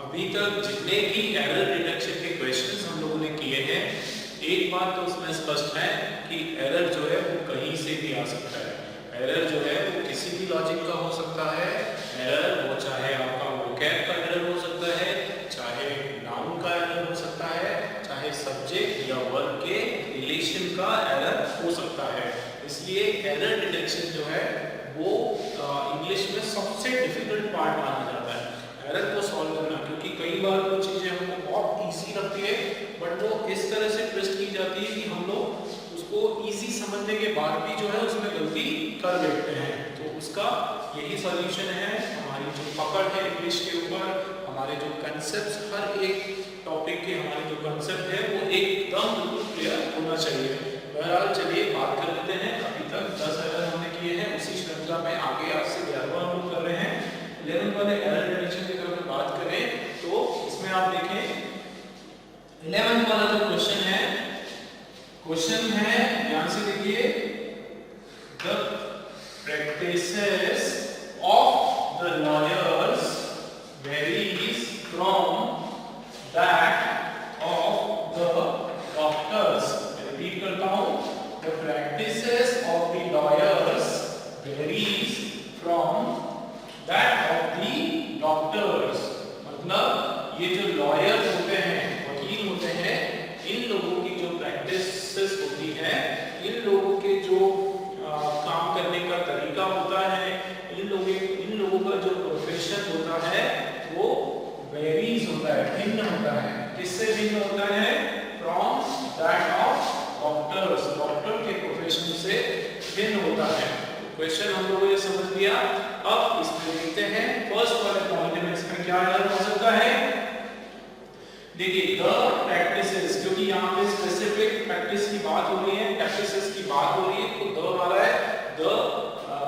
अभी तक जितने भी एरर डिटेक्शन के क्वेश्चंस हम लोगों ने किए हैं, एक बात तो उसमें स्पष्ट है कि एरर जो है वो कहीं से भी आ सकता है। एरर जो है वो किसी भी लॉजिक का हो सकता है। एरर वो चाहे आपका वोकैब का एरर हो सकता है, चाहे नाउन का एरर हो सकता है, चाहे सब्जेक्ट या वर्ब के रिलेशन का एरर हो सकता है। इसलिए एरर डिटेक्शन जो है वो इंग्लिश में सबसे डिफिकल्ट पार्ट माना जाता है, एरर को सॉल्व करना। क्योंकि कई बार वो चीजें हमको बहुत इजी लगती है, बट वो इस तरह से ट्विस्ट की जाती है कि हम लोग उसको इजी समझने के बाद भी जो है उसमें गलती कर बैठते हैं। तो उसका यही सॉल्यूशन है, हमारी जो पकड़ है इंग्लिश के ऊपर, हमारे जो कंसेप्ट, हर एक टॉपिक के हमारे जो कंसेप्ट है वो एकदम बिल्कुल क्लियर होना चाहिए। बहरहाल चलिए बात कर लेते हैं। अभी तक 10 एरर हमने किए हैं, उसी श्रृंखला में आगे आज से 11वां हम लोग कर रहे हैं। 11 वाले एरर डिटेक्शन की तरफ बात करें तो इसमें आप देखें 11 वाला जो क्वेश्चन है ध्यान से देखिए, the practices of the lawyers varies from that of the doctors. Repeat करता हूं, the practices of the lawyers varies from that of the doctors. मतलब ये जो लॉयर होते हैं, वकील होते हैं, इन लोगों की जो प्रैक्टिसेस होती है, इन लोगों के जो काम करने का तरीका होता है, इन लोगों का जो प्रोफेशन होता है वो वेरीज होता है, भिन्न होता है। किससे भिन्न होता है? From that of doctors, doctor के प्रोफेशन से भिन्न होता है। क्वेश्चन हम लोगों ने समझ लिया। अब इसमें देखते हैं फर्स्ट वाले पॉइंट में इसमें क्या एरर हो सकता है। देखिए द प्रैक्टिसेस, क्योंकि यहाँ पे स्पेसिफिक प्रैक्टिस की बात हो रही है, प्रैक्टिसेस की बात हो रही है, तो द वाला है, द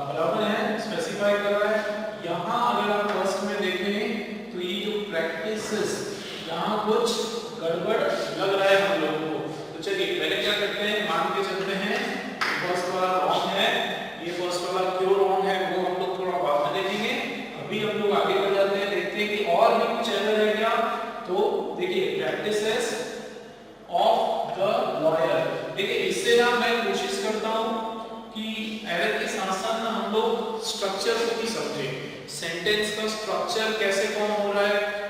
बराबर है, स्पेसिफाई कर रहा है। यहाँ अगर आप फर्स्ट में देखें तो ये जो प्रैक्टिसेस, यहाँ कुछ गड़बड़ लग रहा है हम लोगों को। तो चलिए पहले क्या करते हैं, मान के चलते हैं फर्स्ट वाला रॉन्ग है। ये फर्स्ट वाला क्यों रॉन्ग है वो हम लोग थोड़ा बाद में देखेंगे। अभी हम लोग आगे बढ़ जाते हैं, देखते हैं कि और भी कुछ एरर है क्या। तो देखिए प्रैक्टिसेस ऑफ द लॉयर, देखिए इससे ना मैं कोशिश करता हूं कि एरर के साथ साथ ना हम लोग स्ट्रक्चर को भी समझें। सेंटेंस का स्ट्रक्चर कैसे फॉर्म हो रहा है,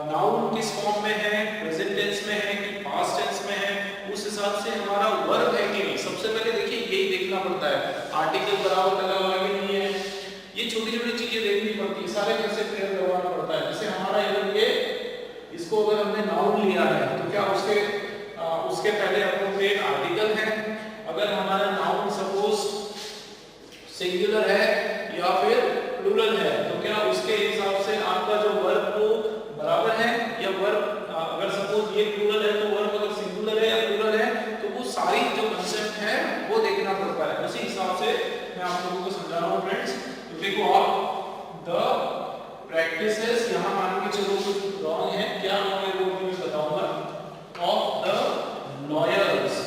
नाउन किस फॉर्म में है, प्रेजेंट टेंस में है कि पास्ट टेंस में है, उस हिसाब से हमारा वर्ब है कि नहीं। सबसे पहले देखिए यही देखना पड़ता है, आर्टिकल बराबर लगा हुआ है कि नहीं है, ये छोटी छोटी चीजें देखनी पड़ती है, सारे कैसे क्लियर करवाना पड़ता है। जैसे हमारा इधर ये, इसको अगर हमने नाउन लिया है तो क्या उसके पहले अप्रोप्रिएट आर्टिकल है। अगर हमारा नाउन सपोज सिंगुलर है या फिर प्लूरल है तो क्या उसके हिसाब से आपका जो वर्ब को बराबर है, या वर्ब अगर सपोज ये प्लूरल है तो वर्ब अगर सिंगुलर है या प्लूरल है, तो वो सारी जो कंसेप्ट है वो देखना पड़ता है। उसी हिसाब से मैं आप लोगों को समझा रहा हूँ फ्रेंड्स। तो देखो आप द प्रैक्टिसेस, यहाँ मान के चलो कुछ रॉन्ग है, क्या रॉन्ग है वो भी मैं बताऊंगा। ऑफ द लॉयर्स,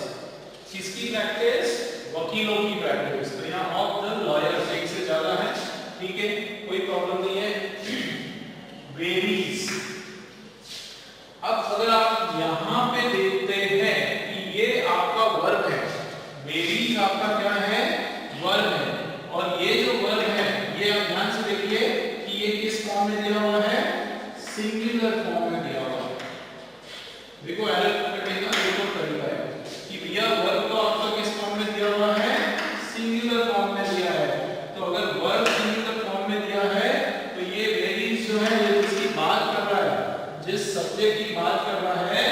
किसकी प्रैक्टिस? वकीलों की प्रैक्टिस। तो यहाँ ऑफ द लॉयर्स एक से ज्यादा है, ठीक है, कोई प्रॉब्लम नहीं है। वेरीज, अब अगर आप यहाँ पे देखते हैं कि ये आपका वर्ब है, वेरीज आपका क्या है? वर्ब है। और ये जो वर्ब है ये आप ध्यान से देखिए कि ये किस फॉर्म में दिया हुआ है? सिंगुलर फॉर्म में दिया हुआ है। देखो एरर कटेगा, देखो करेगा कि भैया वर्ब तो आपका किस फॉर्म में दिया हुआ है? सिंगुलर फॉर्म में दिया है। तो अगर वर्ब सिंगुलर फॉर्म में दिया है तो ये वेरीज जो है ये किसकी बात कर रहा है? जिस सब्जेक्ट की बात कर रहा है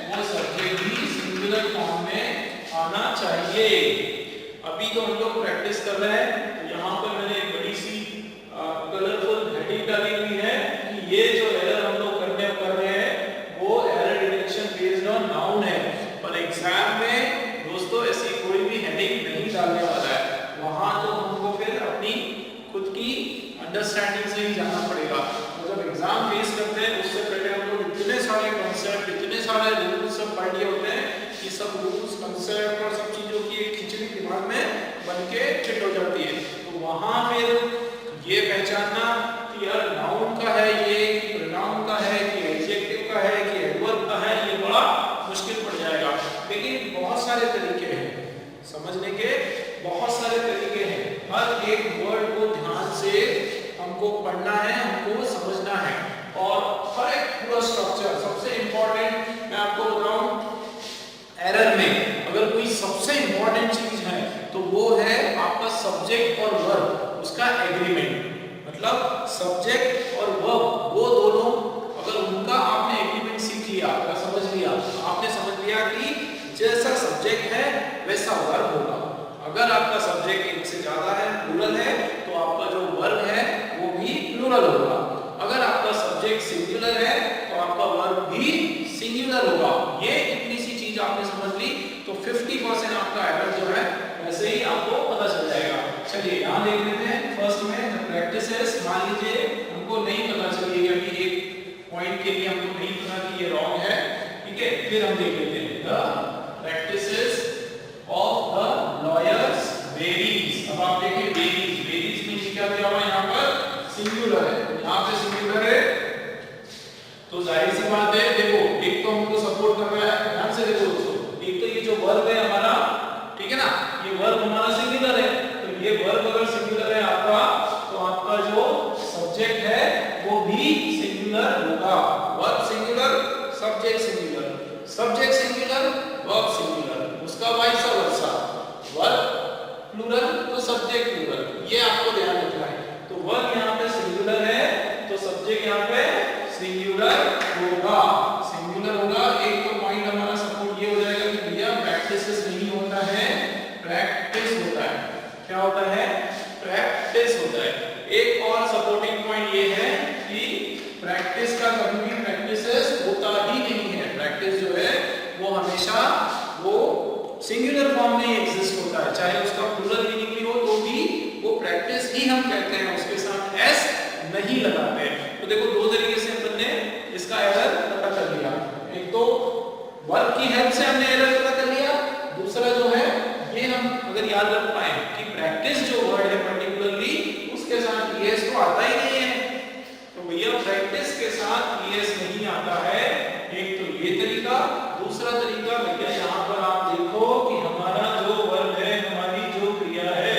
वो सब्जेक्ट भी सिंगुलर फॉर्म में आना चाहिए। अभी तो हम लोग प्रैक्टिस कर रहे हैं, तो यहाँ पर मैंने एक बड़ी सी कलरफुल हेडिंग डाली हुई है कि ये जो एरर हम लोग कर रहे हैं वो error detection based on noun है। पर एग्जाम में दोस्तों ऐसी कोई भी हेडिंग नहीं डालने वाला है, वहां तो हमको फिर अपनी खुद की अंडरस्टैंडिंग से ही जाना पड़ेगा। तो जब एग्जाम फेस करते हैं उससे पहले हम लोग इतने सारे कॉन्सेप्ट, इतने सारे रूल्स सब पढ़ लिए होते हैं कि सब रूल्स, कॉन्सेप्ट और सब चीजों की एक खिचड़ी दिमाग में बन के फिट हो जाती है। तो वहां फिर ये पहचानना कि यार नाउन का है ये, कि प्रोनाउन का है, कि सारे तरीके हैं, हर एक वर्ड को ध्यान से हमको पढ़ना है, हमको समझना है, और हर एक पूरा स्ट्रक्चर। सबसे इंपॉर्टेंट मैं आपको बताऊं, एरर में अगर कोई सबसे इंपॉर्टेंट चीज है तो वो है आपका सब्जेक्ट और वर्ब, उसका एग्रीमेंट। मतलब सब्जेक्ट और वर्ब वो दोनों अगर उनका आपने एग्रीमेंट सीख लिया, समझ लिया, आपने समझ लिया कि जैसा सब्जेक्ट है वैसा वर्ब होगा। अगर आपका सब्जेक्ट एक से ज्यादा है, प्लूरल है, तो आपका जो वर्ब है वो भी प्लूरल होगा। अगर आपका सब्जेक्ट सिंगुलर है तो आपका वर्ब भी सिंगुलर होगा। ये इतनी सी चीज आपने समझ ली तो 50% आपका एरर जो है वैसे ही आपको पता चल जाएगा। चलिए यहाँ देख लेते हैं। फर्स्ट में प्रैक्टिसेस, मान लीजिए हमको नहीं पता चलिएगा कि एक पॉइंट के लिए हमको नहीं पता कि ये रॉन्ग है, ठीक है, फिर हम देख लेते हैं। The practices of the lawyers varies. अब आप देखिए वेरीज, वेरीज में क्या दिया हुआ है, यहाँ पर सिंगुलर है, यहाँ पे सिंगुलर है, तो जाहिर सी बात है, देखो एक तो हमको सपोर्ट कर रहा है, ध्यान से देखो दोस्तों, एक तो ये जो वर्ब है हमारा, ठीक है ना, ये वर्ब हमारा सिंगुलर है, तो ये वर्ब अगर सिंगुलर है आपका, तो आपका जो सब्जेक्ट है वो भी सिंगुलर होगा। Verb singular, subject singular, subject singular, verb singular, उसका वाइस वर्सा, वर्ब प्लूरल तो सब्जेक्ट प्लूरल, ये आपको ध्यान रखना है। तो वर्ब यहाँ पे सिंगुलर है तो सब्जेक्ट यहाँ पे सिंगुलर होगा, सिंगुलर होगा। एक तो पॉइंट हमारा सपोर्ट ये हो जाएगा कि भैया प्रैक्टिसेस नहीं होता है, प्रैक्टिस होता है। क्या होता है? प्रैक्टिस होता है। एक और सपोर्टिंग पॉइंट ये है कि प्रैक्टिस का कभी भी प्रैक्टिसेस होता ही नहीं है। प्रैक्टिस जो है वो हमेशा वो सिंगुलर फॉर्म में एग्जिस्ट होता है, चाहे उसका प्लूरल मीनिंग भी हो तो भी वो प्रैक्टिस ही हम कहते हैं, उसके साथ एस नहीं लगाते हैं। तो देखो दो तरीके से हमने इसका एरर पता कर लिया। एक तो वर्ब की हेल्प से हमने एरर पता कर लिया, दूसरा जो है ये हम अगर याद रख पाए कि प्रैक्टिस जो वर्ड है पर्टिकुलरली उसके साथ ईएस तो आता ही नहीं है, तो भैया प्रैक्टिस के साथ ईएस नहीं आता है। एक तो ये तरीका, दूसरा तरीका भैया यहाँ पर आप देखो कि हमारा जो वर्ब है, हमारी जो क्रिया है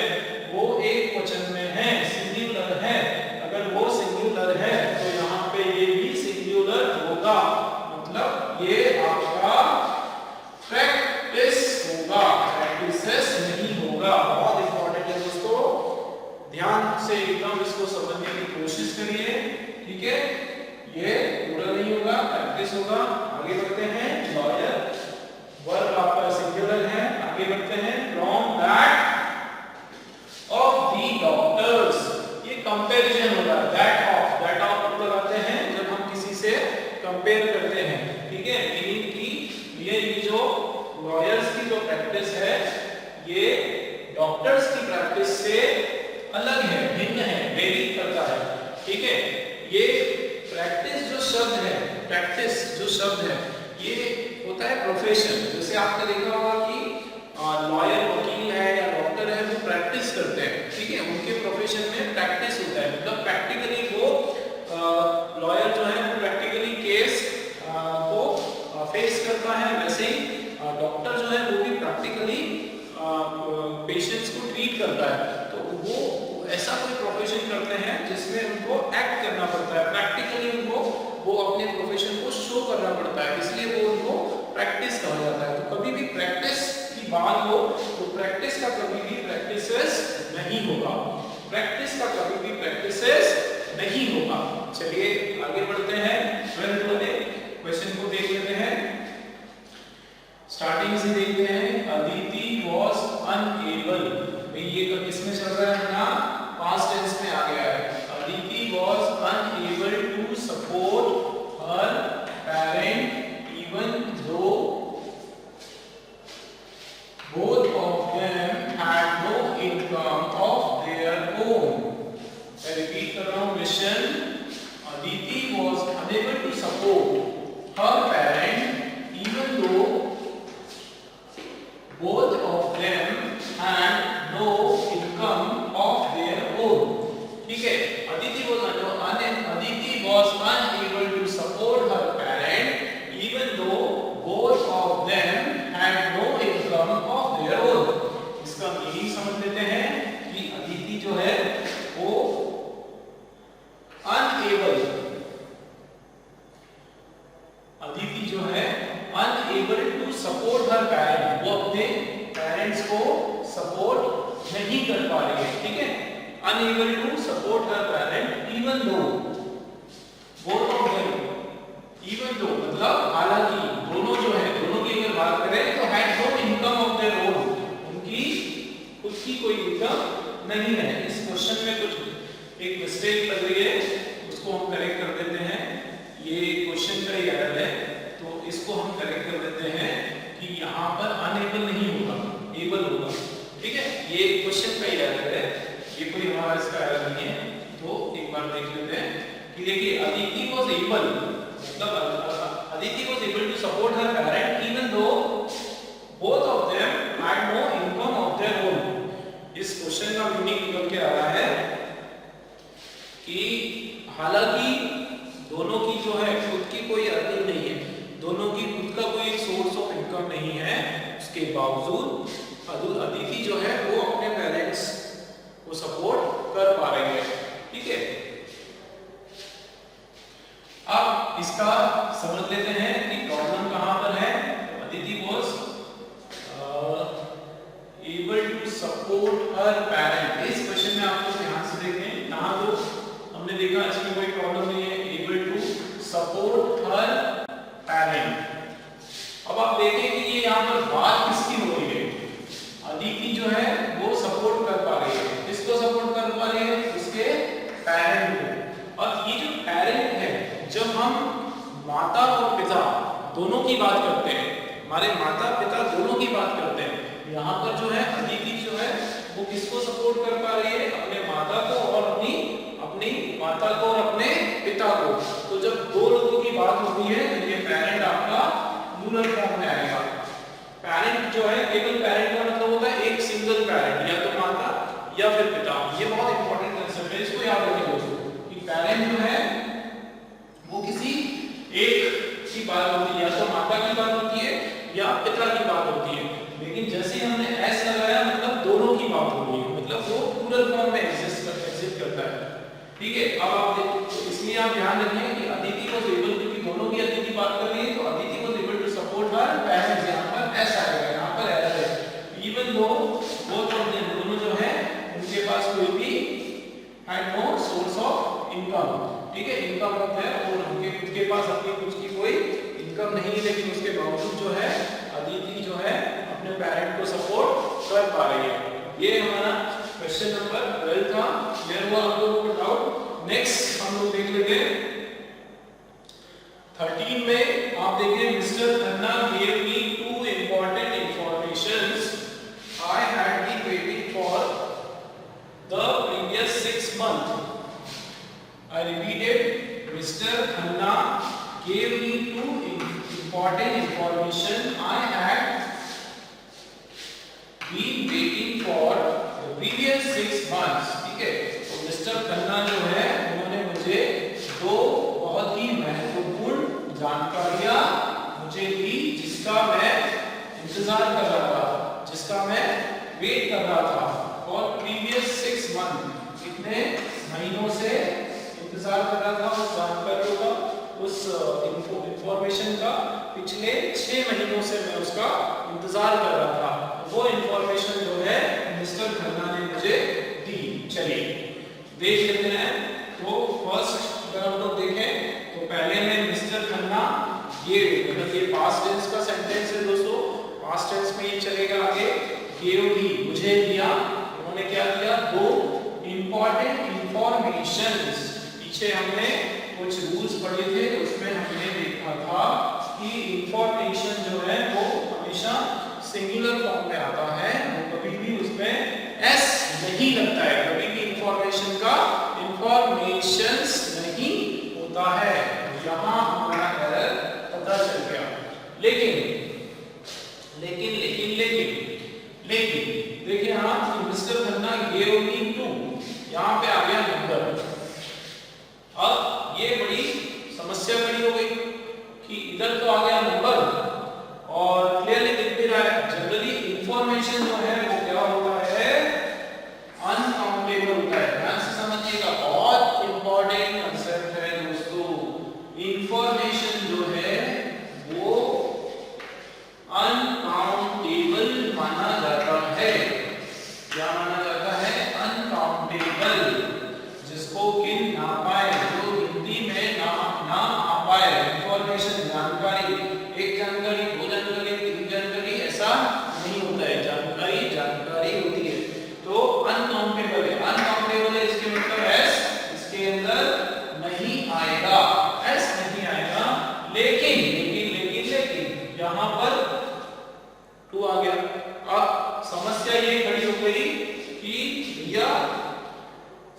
वो एक वचन में है, सिंगुलर है। अगर वो सिंगुलर है तो यहाँ पे ये भी सिंगुलर होगा, मतलब ये आपका प्रैक्टिस होगा, प्रैक्टिसेस नहीं होगा। बहुत इंपॉर्टेंट है दोस्तों, ध्यान से एकदम इसको समझने की कोशिश करिए, ठीक है। ये पूरा नहीं होगा, प्रैक्टिस होगा। आगे बढ़ते हैं। लॉयर वर्ब आपका सिंगुलर है, आगे बढ़ते हैं। From that of the doctors, ये कंपैरिजन होगा। दैट ऑफ मतलब आते हैं जब हम किसी से कंपेयर करते हैं, ठीक है, मीनिंग की ये जो लॉयर्स की जो प्रैक्टिस है ये डॉक्टर्स की प्रैक्टिस से अलग है, भिन्न है, वेरी करता है, ठीक है। ये प्रैक्टिस जो शब्द है, प्रैक्टिस जो शब्द है ये होता है प्रोफेशन। जैसे आपने देखा होगा कि लॉयर, वकील है या डॉक्टर है, वो प्रैक्टिस करते हैं, ठीक है, उनके प्रोफेशन में प्रैक्टिस होता है, मतलब प्रैक्टिकली वो लॉयर जो है वो प्रैक्टिकली केस को फेस करता है। वैसे ही डॉक्टर जो है वो भी प्रैक्टिकली पेशेंट्स को ट्रीट करता है। तो वो ऐसा कोई प्रोफेशन करते हैं जिसमें उनको एक्ट करना पड़ता है, प्रैक्टिकली उनको वो अपने प्रोफेशन को शो करना पड़ता है, इसलिए वो उनको प्रैक्टिस कहा जाता है। तो कभी भी प्रैक्टिस की बात हो तो प्रैक्टिस का कभी भी प्रैक्टिसेस नहीं होगा, प्रैक्टिस का कभी भी प्रैक्टिसेस नहीं होगा। चलिए आगे बढ़ते हैं। 12th वाले क्वेश्चन को देख लेते हैं, स्टार्टिंग से देखते हैं। अदिति वाज अनएबल, ये किसमें चल रहा है ना, पास्ट टेंस में आ गया है। Aditi was unable to support her parent even though both of them had no income of their own. I repeat कर रहा हूँ question. Aditi was unable to support her parent even though both of them had no income of their own, ठीक है। Aditi was unable to support her parent even though both of them had no income of their own। इसका meaning समझ लेते हैं। unable to support her parent even though both of them even though मतलब हालांकि दोनों जो है दोनों की अगर बात करें तो had no income of their own, उनकी खुद की कोई इनकम नहीं है। इस क्वेश्चन में कुछ एक मिस्टेक लग रही है, उसको हम करेक्ट कर देते हैं। ये क्वेश्चन का ही एरर है, तो इसको हम करेक्ट कर देते हैं कि यहाँ पर अनएबल नहीं होगा, एबल होगा। ठीक है, ये क्वेश्चन का ही एरर है, ये कोई हमारा इसका एरर नहीं है। तो एक बार देख लेते हैं कि देखिए अदिति वाज एबल, मतलब Aditi was able to support her parent even though both of them had no income of their own. इस क्वेश्चन का मीनिंग निकल के आ रहा है कि हालांकि दोनों की जो है खुद की कोई अर्निंग नहीं है, दोनों की खुद का कोई सोर्स ऑफ इनकम नहीं है, उसके बावजूद अदिति जो है वो अपने पेरेंट्स को सपोर्ट कर पा रही है। ठीक है, अब इसका समझ लेते हैं कि प्रॉब्लम कहां पर है। Aditi was able to support her parent. इस क्वेश्चन में आप लोग ध्यान से देखें, यहां तो हमने देखा इसमें कोई प्रॉब्लम नहीं है, able to support her parent. अब आप देखें कि ये यहाँ पर बात किसकी हो रही है, अदिति जो है वो सपोर्ट कर पा रही है, किसको सपोर्ट कर पा रही है, उसके पेरेंट को। और ये जो पेरेंट है, जब हम माता और पिता दोनों की बात करते हैं, हमारे माता पिता दोनों की बात करते हैं, यहाँ पर जो है अदिति जो है वो किसको सपोर्ट कर पा रही है, अपने माता को और अपनी माता को और अपने पिता को। तो जब दो लोगों की बात होती है तो ये पेरेंट आपका प्लूरल फॉर्म में आएगा। पेरेंट जो है केवल पेरेंट का मतलब होता है एक सिंगल पेरेंट, या तो माता या फिर पिता। ये बहुत इंपॉर्टेंट कांसेप्ट है, इसको याद रखिए दोस्तों कि पेरेंट जो है वो किसी एक की बात होती है, या तो माता की बात होती है या पिता की बात होती है। लेकिन जैसे हमने एस लगाया मतलब दोनों की बात हो रही है, मतलब वो प्लूरल फॉर्म में एग्जिस्ट करता है। ठीक है, अब आप तो इसलिए आप ध्यान रखिए कि अदिति वाज एबल, क्योंकि दोनों की अदिति बात कर रही है तो Aditi was able to support her parents, यहाँ पर एस आएगा, यहाँ पर एरर है। Even though both of them, दोनों जो है उनके पास कोई भी had no source of income. ठीक है, इनकम होता है और उनके पास अपनी कुछ की कोई इनकम नहीं, लेकिन उसके बावजूद जो है अदिति जो है अपने पेरेंट को सपोर्ट कर पा रही है। ये हमारा क्वेश्चन नंबर 12 था। क्लियर हुआ आप लोगों को डाउट? नेक्स्ट हम लोग देख लेंगे 13 में। आप देखिए, mister Khanna gave me 2 important informations I had been waiting for the previous 6 months. I repeated, Mr. Khanna gave me 2 important information I had been waiting for the previous 6 months. ठीक है, तो मिस्टर खन्ना जो है उन्होंने मुझे 2 बहुत ही महत्वपूर्ण जानकारियां मुझे दी, जिसका मैं इंतजार कर रहा था, जिसका मैं वेट कर रहा था। और प्रीवियस 6 मंथ, कितने महीनों से इंतजार कर रहा था उस जानकारियों का, उस इंफॉर्मेशन का। पिछले 6 महीनों से मैं उसका इंतजार कर रहा था। वो इंफॉर्मेशन जो है मिस्टर खन्ना ने मुझे दी। चलिए देख लेते हैं। तो फर्स्ट अगर हम लोग देखें तो पहले में मिस्टर खन्ना गिव, मतलब ये पास्ट टेंस का सेंटेंस है दोस्तों, पास्ट टेंस में ये चलेगा आगे। गिव ही, मुझे दिया, उन्होंने क्या दिया, 2 इंपॉर्टेंट इंफॉर्मेशंस। पीछे हमने कुछ रूल्स पढ़े थे, उसमें हमने देखा था कि इंफॉर्मेशन जो है वो हमेशा सिंगुलर फॉर्म में आता है, वो कभी भी उसमें एस नहीं लगता है, कभी भी इंफॉर्मेशन का इंफॉर्मेशंस नहीं होता है। यहाँ हमारा एरर पता चल गया। लेकिन देखिए, हाँ, मिस्टर खन्ना गिव मी 2, यहाँ पे आ गया नंबर। अब ये बड़ी समस्या खड़ी हो गई कि इधर तो आ गया नंबर और क्लियरली दिख भी रहा है। जनरली इंफॉर्मेशन जो है वो क्या होता है, अनकाउंटेबल जिसको गिन ना पाए, जो गिनती में ना आ पाए। इंफॉर्मेशन जानकारी, एक जानकारी, दो जानकारी, तीन जानकारी ऐसा नहीं होता है, जानकारी जानकारी होती है। तो अनकाउंटेबल है, अनकाउंटेबल है इसके मतलब एस इसके अंदर नहीं आएगा, एस नहीं आएगा। लेकिन लेकिन लेकिन लेकिन यहाँ पर टू आ गया। अब समस्या ये खड़ी हो गई कि भैया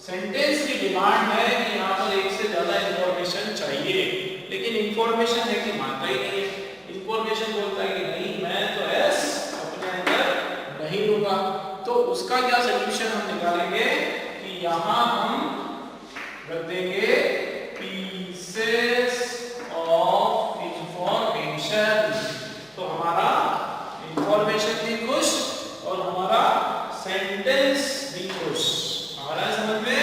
सेंटेंस की डिमांड है कि यहाँ पर एक से ज्यादा इंफॉर्मेशन चाहिए, लेकिन इंफॉर्मेशन है कि मानता ही नहीं है। इंफॉर्मेशन बोलता है कि नहीं मैं तो एस अपने अंदर नहीं लूंगा। तो उसका क्या सोल्यूशन हम निकालेंगे कि यहाँ हम रख देंगे पीसेस ऑफ इंफॉर्मेशन। तो हमारा इंफॉर्मेशन भी खुश और हमारा सेंटेंस भी खुश। हमारा समझ में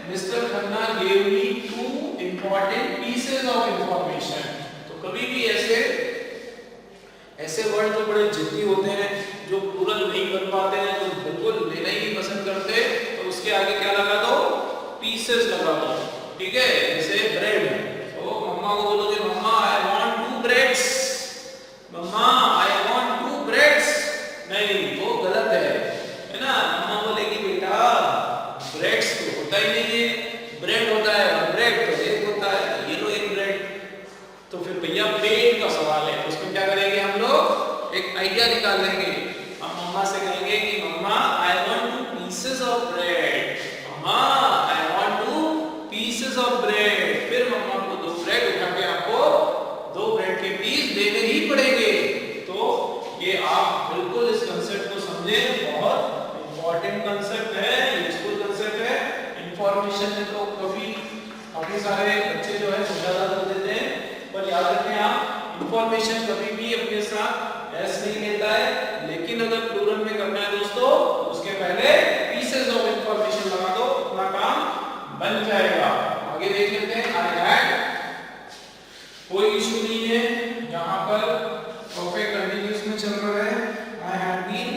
mister Khanna gave me 2 important pieces of information। तो कभी भी ऐसे वर्ड जो बड़े जिद्दी होते हैं, जो प्लूरल नहीं बन पाते हैं, जो बिल्कुल लेना ही नहीं पसंद करते, तो उसके आगे क्या लगा दो, पीसेस लगा दो। ठीक है, जैसे ब्रेड, तो मम्मा को बोलोगे मम्मा आई वांट 2 ब्रेड्स, मम्मा आई वांट 2 ब्रेड्स, नहीं वो गलत है ना। मम्मा बोलेगी बेटा ब्रेड्स तो होता ही नहीं है, ब्रेड होता है और ब्रेड तो एक होता है, ये लो एक ब्रेड। तो फिर भैया पेट का सवाल है, तो उसमें क्या करेंगे हम लोग, एक आइडिया निकाल लेंगे। हम मम्मा से कहेंगे कि मम्मा I want 2 pieces of bread, मम्मा I want 2 pieces of bread. फिर मम्मा को 2 ब्रेड उठा के आपको 2 ब्रेड के पीस देने ही पड़ेंगे। तो ये आप बिल्कुल इस कंसेप्ट को समझें, बहुत इंपॉर्टेंट कंसेप्ट है, यूजफुल कंसेप्ट है। इंफॉर्मेशन में तो काफी सारे बच्चे जो है ज्यादा कर देते हैं, पर याद रखें आप इंफॉर्मेशन कभी भी अपने साथ एस नहीं लेता है, लेकिन अगर प्लूरल में करना है दोस्तों, उसके पहले पीसेस ऑफ इंफॉर्मेशन लगा दो, अपना काम बन जाएगा। आगे देख लेते हैं। आई हैड, कोई इशू नहीं है, यहाँ पर परफेक्ट कंटीन्यूअस में चल रहा है। आई हैड बीन,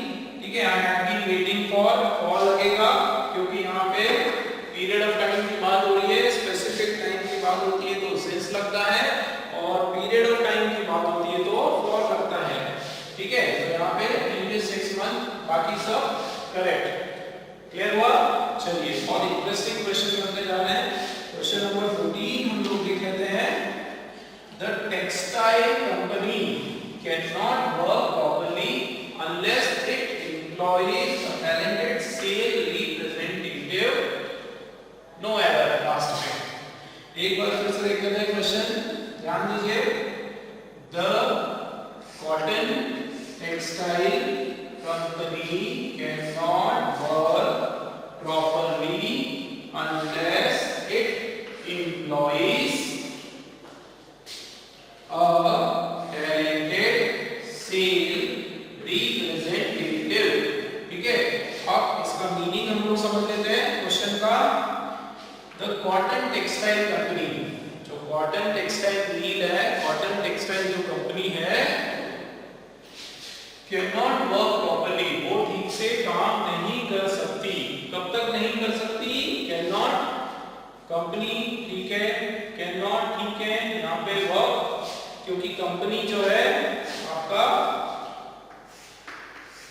ठीक है, I had been waiting for लगेगा, क्योंकि यहाँ पे पीरियड ऑफ टाइम की बात हो रही है, स्पेसिफिक टाइम की बात होती है तो सिंस लगता है, और पीरियड ऑफ टाइम की बात होती है तो फॉर लगता है। ठीक है, तो यहाँ पे प्रीवियस 6 मंथ, बाकी सब करेक्ट। क्लियर हुआ? चलिए और इंटरेस्टिंग क्वेश्चन करते जा रहे हैं। क्वेश्चन नंबर 14 हम लोग देख लेते हैं। The textile company can not work properly unless it employs a talented sale representative. No error last में। एक बार फिर से देख लेते हैं क्वेश्चन, ध्यान दीजिए। The cotton textile company can not work properly unless it employs a talented sale representative. ठीक है, अब इसका मीनिंग हम लोग समझ लेते हैं क्वेश्चन का। द कॉटन टेक्सटाइल कंपनी, जो कॉटन टेक्सटाइल मिल है, कॉटन टेक्सटाइल जो कंपनी है, कैन नॉट वर्क प्रॉपर्ली, वो ठीक से काम नहीं कर सकती। कब तक नहीं कर सकती? कैन नॉट, कंपनी ठीक है, कैन नॉट ठीक है, यहाँ पे वर्क, क्योंकि कंपनी जो है आपका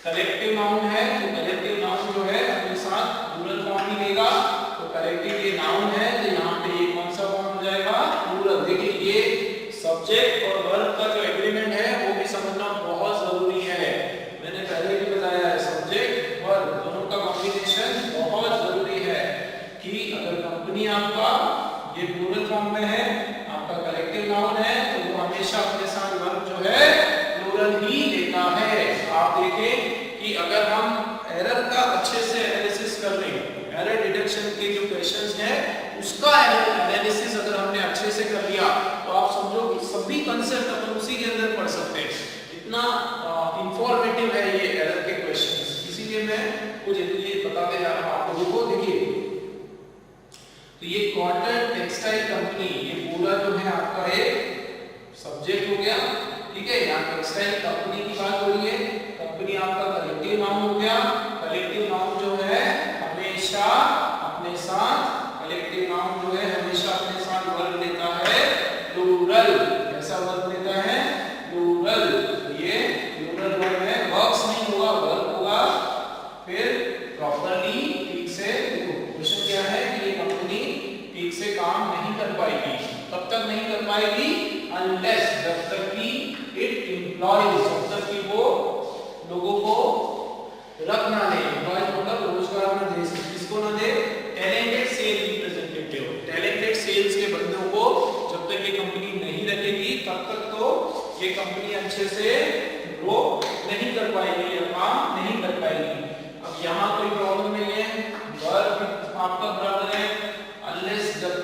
कलेक्टिव नाउन है, तो कलेक्टिव नाउन जो है अपने साथ प्लूरल फॉर्म ही लेगा। तो कलेक्टिव ये नाउन है, तो यहाँ पे ये कौन सा फॉर्म हो जाएगा? प्लूरल। देखिए ये सब्जेक्ट और वर्ब का जो एग्रीमेंट है वो भी समझना बहुत जरूरी है। मैंने पहले भी बताया है, सब्जेक्ट वर्ब दोनों का कॉम्बिनेशन बहुत जरूरी है कि अगर कंपनी आपका ये प्लूरल फॉर्म में है, आपका कलेक्टिव नाउन है, तो वो हमेशा अपने साथ वर्ब जो है प्लूरल ही लेता है। आप देखें कि अगर हम एरर का अच्छे से एनालिसिस कर लें, एरर डिटेक्शन के जो क्वेश्चंस हैं उसका एनालिसिस अगर हमने अच्छे से कर लिया, तो आप समझो कि सभी कांसेप्ट अपन उसी के अंदर पढ़ सकते हैं। इतना इंफॉर्मेटिव है ये एरर के क्वेश्चंस, इसीलिए मैं कुछ ये बताते जा रहा हूं आप लोगों को। देखिए, तो ये कॉटन टेक्सटाइल कंपनी, ये पूरा जो है आपका एक सब्जेक्ट हो गया। ठीक है, यहाँ टेक्सटाइल कंपनी की बात हो रही है, कंपनी आपका कलेक्टिव नाउन हो गया। कलेक्टिव नाउन जो है हमेशा अपने साथ कर पाएगी। कब तक नहीं कर पाएगी? अनलेस, जब तक कि इट एम्प्लॉयज, जब तक कि वो लोगों को रख ना ले। एम्प्लॉयज मतलब रोजगार ना दे, किसको ना दे? Talented sale representative, talented sales के बंदों को जब तक ये कंपनी नहीं रखेगी तब तक तो ये कंपनी अच्छे से ग्रो नहीं कर पाएगी या काम नहीं कर पाएगी। अब यहाँ कोई प्रॉब्लम नहीं है, वर्ब आपका बराबर है अनलेस, जब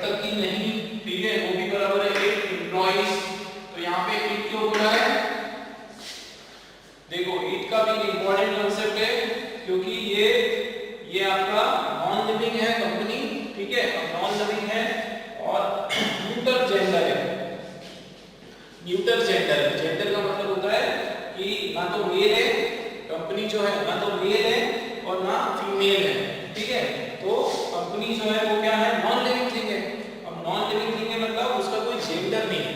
तक कि नहीं, ठीक है, वो भी बराबर है इट एम्प्लॉयज। तो यहाँ पे इट क्यों बोला है? देखो इट का भी इंपॉर्टेंट कांसेप्ट है, क्योंकि ये आपका नॉन लिविंग है कंपनी, ठीक है। अब नॉन लिविंग है और न्यूट्रल जेंडर है। न्यूट्रल जेंडर, जेंडर का मतलब होता है कि ना तो मेल है, कंपनी जो है ना तो मेल है और ना फीमेल है, ठीक है। तो कंपनी जो है वो क्या है? नॉन लिविंग थिंग है। अब नॉन लिविंग थिंग है मतलब उसका कोई जेंडर नहीं है।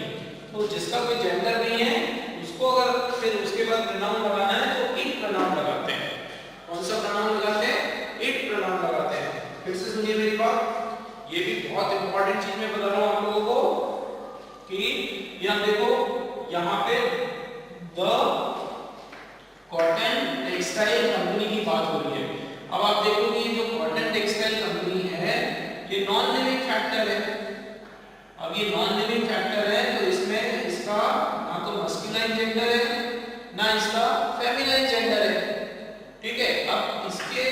तो जिसका कोई जेंडर नहीं है उसको अगर फिर उसके बाद प्रोनाउन लगाना है तो इट प्रोनाउन लगाते हैं। कौन सा प्रोनाउन लगाते हैं? इट प्रोनाउन लगाते हैं। फिर से सुनिए मेरी बात, ये भी बहुत इंपॉर्टेंट चीज मैं बता रहा हूं आप लोगों को कि यहां देखो, यहां पे द कॉटन टेक्सटाइल कंपनी की बात हो रही है। अब आप देखोगे जो कॉटन टेक्सटाइल कंपनी है ये नॉन लिविंग फैक्टर है। अब ये नॉन लिविंग फैक्टर है तो इसमें इसका ना तो मस्कुलाइन जेंडर है ना इसका फेमिनाइन जेंडर है, ठीक है। अब इसके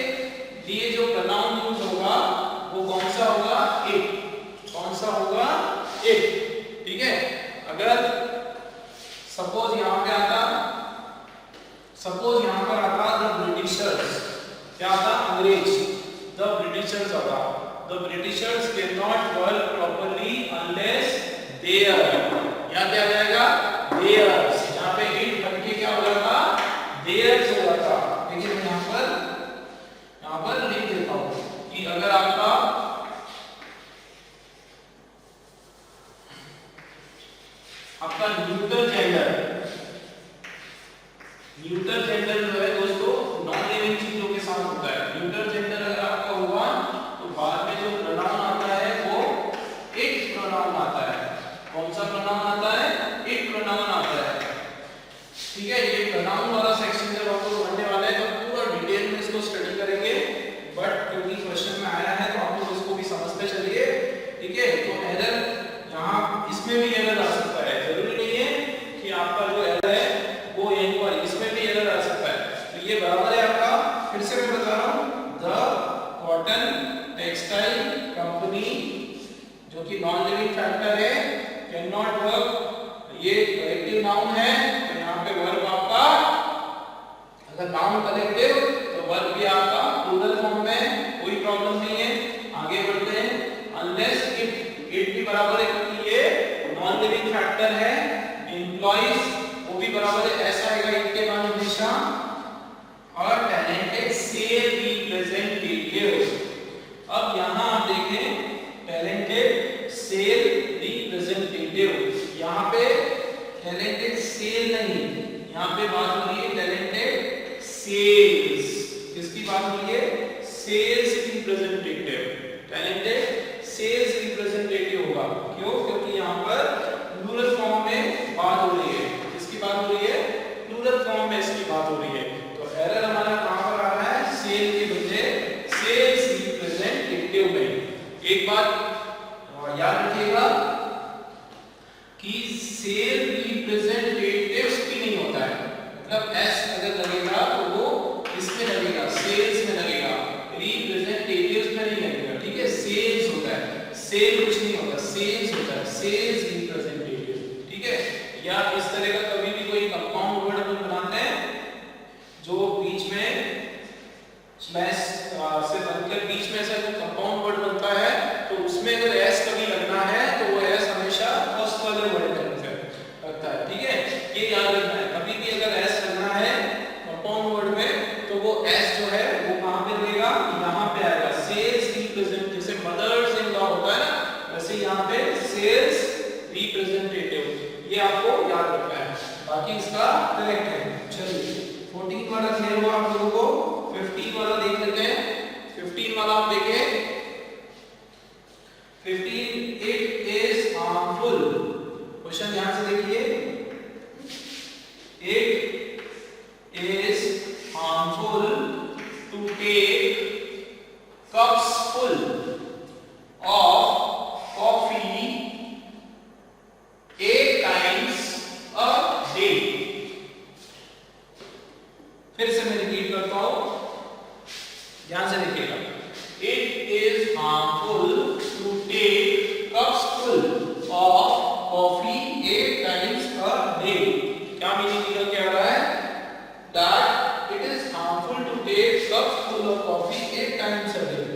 लिए जो प्रोनाउन यूज होगा वो कौन सा होगा? इट। कौन सा होगा? इट, ठीक है। अगर सपोज यहां पे आता, सपोज यहां पर आता द ब्रिटिशर्स, क्या आता? अंग्रेज, द ब्रिटिशर्स आता। The Britishers can not work properly unless their, यहां क्या आ जाएगा? देयर्स। यहां पे इट बन के क्या हो जाता? देयर्स हो जाता। देखिए मैं यहां पर लिख देता हूं कि अगर आपका न्यूट्रल जेंडर, न्यूट्रल जेंडर जो है दोस्तों नॉन लिविंग चीजों के साथ होता है। न्यूट्रल जेंडर अगर आपका हुआ तो बाद में जो प्रोनाउन आता है वो इट प्रोनाउन आता है। कौन सा प्रोनाउन आता है? इट प्रोनाउन आता है, ठीक है। ये प्रोनाउन वाला सेक्शन जब आप लोग पढ़ने वाले हैं तो पूरा डिटेल में इसको स्टडी करेंगे, बट क्योंकि क्वेश्चन में आया है तो आप लोग इसको भी समझते चलिए, ठीक है। तो एरर यहाँ इसमें भी एरर आ सकता है, जरूरी नहीं है कि आपका जो एरर है वो यहीं पर, इसमें भी एरर आ सकता है। तो ये बराबर है आपका, फिर से मैं बता रहा हूँ, द कॉटन टेक्सटाइल कंपनी जो कि नॉन लिविंग फैक्टर है, कैन नॉट वर्क, ये कलेक्टिव नाउन है तो यहाँ पे वर्ब आपका, अगर नाउन कलेक्टिव तो वर्ब भी आपका प्लूरल फॉर्म में, कोई प्रॉब्लम नहीं है। आगे बढ़ते हैं, अनलेस इट भी बराबर है क्योंकि ये नॉन लिविंग फैक्टर है। एम्प्लॉइज वो भी बराबर है, ऐसा आएगा इट के बाद हमेशा। और टैलेंटेड सेल रिप्रेजेंटेटिव, अब यहां आप देखें टैलेंटेड सेल रिप्रेजेंटेटिव, यहां पे टैलेंटेड सेल नहीं, यहां पे बात हो रही है टैलेंटेड सेल्स। किसकी बात हो रही है? Sales representative, talented sales representative होगा। क्यों? क्योंकि यहां पर प्लूरल फॉर्म में बात हो रही है। किसकी बात हो रही है? प्लूरल फॉर्म में इसकी बात हो रही है। तो एरर हमारा कहां पर आ रहा है? सेल के बजाय सेल्स रिप्रेजेंटेटिव में। एक बात याद रखिएगा कि सेल रिप्रेजेंटेटिव्स भी नहीं होता है, मतलब एस अगर लगेगा तो वो इसमें लगेगा, सेल्स में लगेगा, रिप्रेजेंटेटिव्स में नहीं लगेगा, ठीक है। सेल्स होता है, सेल कुछ नहीं होता, सेल्स होता है, सेल्स रिप्रेजेंटेटिव, ठीक है। या इस तरह का कभी भी कोई कंपाउंड वर्ड अपन बनाते हैं जो बीच में स्लैश से बनकर बीच में ऐसा कोई कंपाउंड वर्ड बनता है तो उसमें अगर एस कभी लगना है तो वो एस हमेशा फर्स्ट वाले वर्ड में लगता है, ठीक है। ये याद रखना है, कभी भी अगर एस लगना है कंपाउंड वर्ड में तो वो एस जो है वो कहां पे लगेगा? यहां पे आएगा। सेल्स रिप्रेजेंट, जैसे मदर्स इन लॉ होता है ना, वैसे यहां पे सेल्स रिप्रेजेंटेटिव, ये आपको याद रखना है, बाकी इसका करेक्ट है। चलिए 14 वाला क्लियर हुआ आप लोगों को, 15 वाला देख लेते हैं। 15 वाला आप देखें, full of coffee 8 times a day. फिर से मैं रिपीट करता हूं, ध्यान से देखिएगा. It is harmful to take cups full of coffee 8 times a day. क्या मीनिंग निकल के आ रहा है? That it is harmful to take cups full of coffee 8 times a day.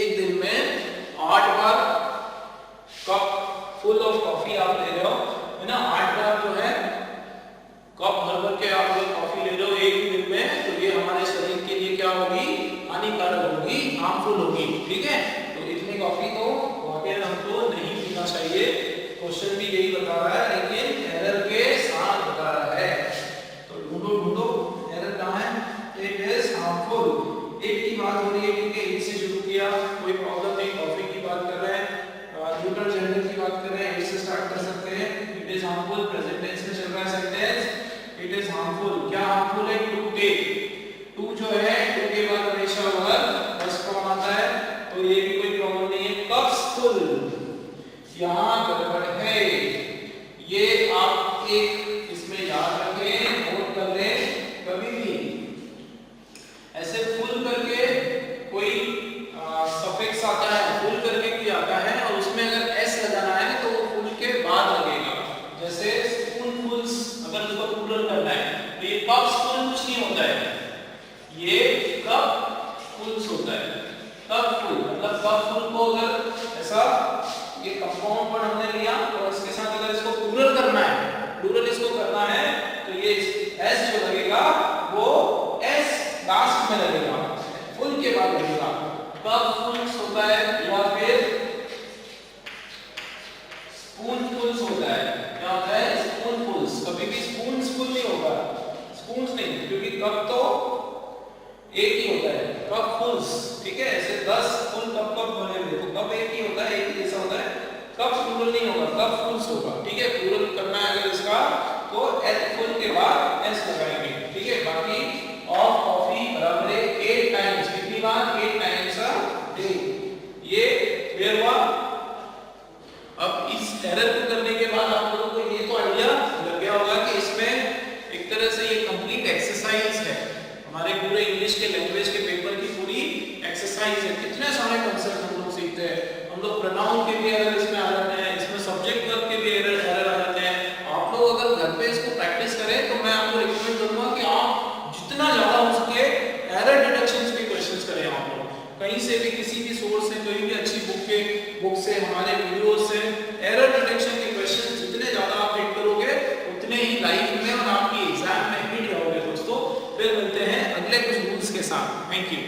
एक दिन में 8 बार कप फुल ऑफ कॉफी आप ले रहे हो, है ना. 8 बार जो है कप भर के आप लोग कॉफी ले रहे हो एक ही दिन में, तो ये हमारे शरीर के लिए क्या होगी? हानिकारक होगी, हार्मफुल होगी. ठीक है, तो इतनी कॉफी तो वाकई हमको नहीं पीना चाहिए. क्वेश्चन भी यही बता रहा है, लेकिन एरर के साथ बता रहा है. तो ढूंढो एरर कहाँ है? It is harmful. एक की बात हो रही है, ठीक है, एक से शुरू किया, कोई प्रॉब्लम नहीं. कॉफी की बात कर रहे हैं, न्यूट्रल जेंडर की बात कर रहे हैं, इससे स्टार्ट कर सकते हैं. It is harmful, present tense में चल रहा है सेंटेंस. It is harmful. क्या हार्मफुल है? To take. टू जो है, टू के बाद हमेशा वर्ब फर्स्ट फॉर्म आता है, तो ये भी कोई प्रॉब्लम नहीं है. कप्स फुल, यहां गड़बड़ है. ये आप एक इसमें याद रखें, नोट कर लें. कभी भी ऐसे फुल करके कोई सफिक्स आता है, फुल करके कोई आता है और उसमें अगर एस लगाना है तो वो फुल के बाद लगेगा. जैसे स्पूनफुल्स, अगर उसको प्लूरल करना है तो ये कप्स फुल कुछ नहीं होता है, ये कप फुल्स होता है. कप फुल मतलब कप फुल को अगर ऐसा ये कंपाउंड वर्ड हमने लिया और इसके साथ अगर इसको प्लूरल करना है, प्लूरल इसको करना है, तो ये एस जो लगेगा वो एस लास्ट में लगेगा, फुल के बाद लगेगा. कप फुल्स होता है या फिर स्पूनफुल्स होता है. क्या होता है? स्पूनफुल्स. कभी भी स्पून्स फुल नहीं होगा, स्पून्स नहीं, क्योंकि कप तो एक ही होता है. कप फुल्स, ठीक है. ऐसे 10 फुल कप भरे हुए, तो कप एक ही होता है, एक ही जैसा होता है. कप प्लूरल नहीं होगा, कप फुल्स होगा. ठीक है, प्लूरल करना है अगर इसका तो एस फुल के बाद एस लगाएंगे. ठीक है, बाकी ऑफ कॉफी बराबर है 8 टाइम्स. कितनी बार? 8 टाइम्स अ डे. ये क्लियर हुआ? अब इस एरर को करने के बाद आप लोगों को ये तो आइडिया लग गया होगा कि इसमें एक तरह से ये कंप्लीट एक्सरसाइज है. हमारे पूरे इंग्लिश के लैंग्वेज के पेपर की पूरी एक्सरसाइज है. कितने सारे कांसेप्ट हम लोग सीखते हैं. हम लोग प्रोनाउन के भी एरर इसमें आ जाते हैं, इसमें सब्जेक्ट वर्ब के भी एरर आ जाते हैं. आप लोग अगर घर पे इसको प्रैक्टिस करें तो मैं आपको रिकमेंड करूंगा कि आप जितना ज्यादा हो सके एरर डिटेक्शंस के क्वेश्चंस करें. आप लोग कहीं से भी, किसी भी सोर्स से, कोई भी अच्छी बुक से, हमारे वीडियोस से एरर डिटेक्शन के क्वेश्चन जितने ज्यादा आप हिट करोगे उतने ही लाइफ में और आपकी एग्जाम में हिट जाओगे दोस्तों. फिर मिलते हैं अगले कुछ रूल्स के साथ. Thank you.